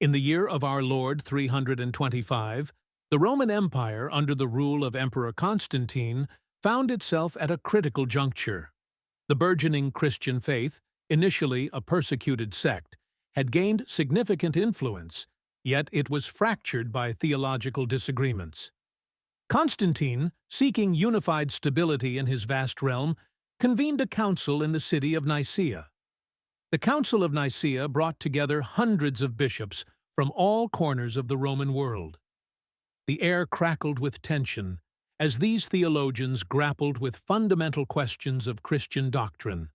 In the year of our Lord 325, the Roman Empire, under the rule of Emperor Constantine, found itself at a critical juncture. The burgeoning Christian faith, initially a persecuted sect, had gained significant influence, yet it was fractured by theological disagreements. Constantine, seeking unified stability in his vast realm, convened a council in the city of Nicaea. The Council of Nicaea brought together hundreds of bishops from all corners of the Roman world. The air crackled with tension as these theologians grappled with fundamental questions of Christian doctrine.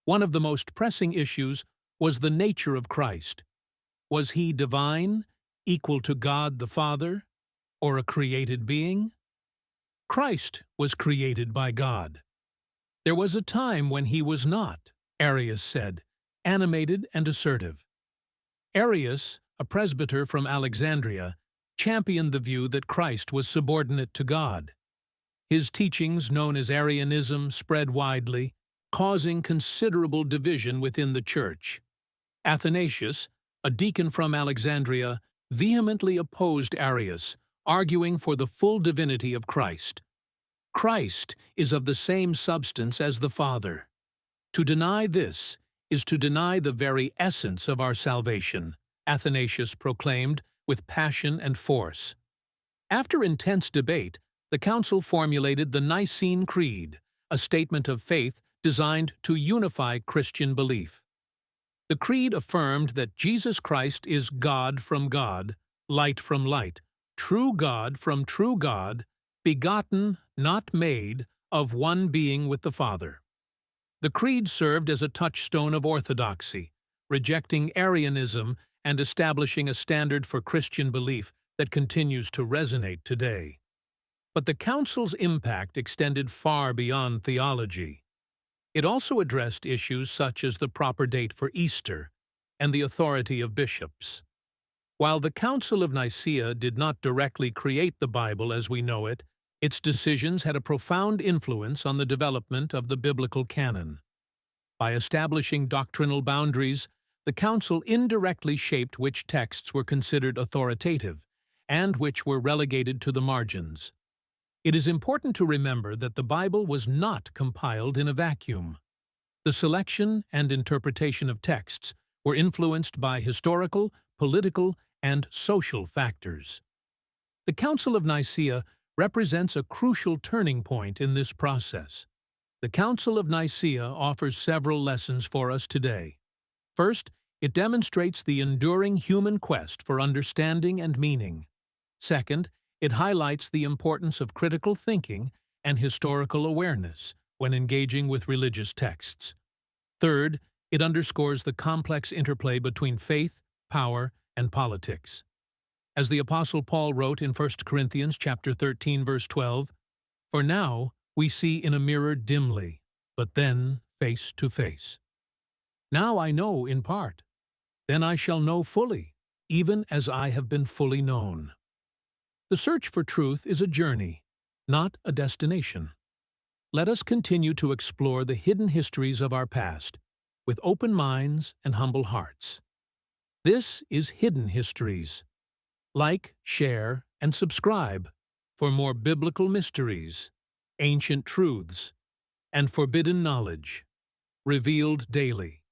One of the most pressing issues was the nature of Christ. Was he divine, equal to God the Father, or a created being? Christ was created by God. There was a time when he was not, Arius said, animated and assertive. Arius, a presbyter from Alexandria, championed the view that Christ was subordinate to God. His teachings, known as Arianism, spread widely, causing considerable division within the church. Athanasius, a deacon from Alexandria, vehemently opposed Arius, arguing for the full divinity of Christ. Christ is of the same substance as the Father. To deny this is to deny the very essence of our salvation, Athanasius proclaimed with passion and force. After intense debate, the council formulated the Nicene Creed, a statement of faith designed to unify Christian belief. The creed affirmed that Jesus Christ is God from God, light from light, true God from true God, begotten, not made, of one being with the Father. The creed served as a touchstone of orthodoxy, rejecting Arianism and establishing a standard for Christian belief that continues to resonate today. But the Council's impact extended far beyond theology. It also addressed issues such as the proper date for Easter and the authority of bishops. While the Council of Nicaea did not directly create the Bible as we know it, its decisions had a profound influence on the development of the biblical canon. By establishing doctrinal boundaries, the Council indirectly shaped which texts were considered authoritative and which were relegated to the margins. It is important to remember that the Bible was not compiled in a vacuum. The selection and interpretation of texts were influenced by historical, political, and social factors. The Council of Nicaea represents a crucial turning point in this process. The Council of Nicaea offers several lessons for us today. First, it demonstrates the enduring human quest for understanding and meaning. Second, it highlights the importance of critical thinking and historical awareness when engaging with religious texts. Third, it underscores the complex interplay between faith, power, and politics. As the Apostle Paul wrote in 1 Corinthians chapter 13, verse 12, "For now we see in a mirror dimly, but then face to face. Now I know in part, then I shall know fully, even as I have been fully known." The search for truth is a journey, not a destination. Let us continue to explore the hidden histories of our past, with open minds and humble hearts. This is Hidden Histories. Like, share, and subscribe for more biblical mysteries, ancient truths, and forbidden knowledge, revealed daily.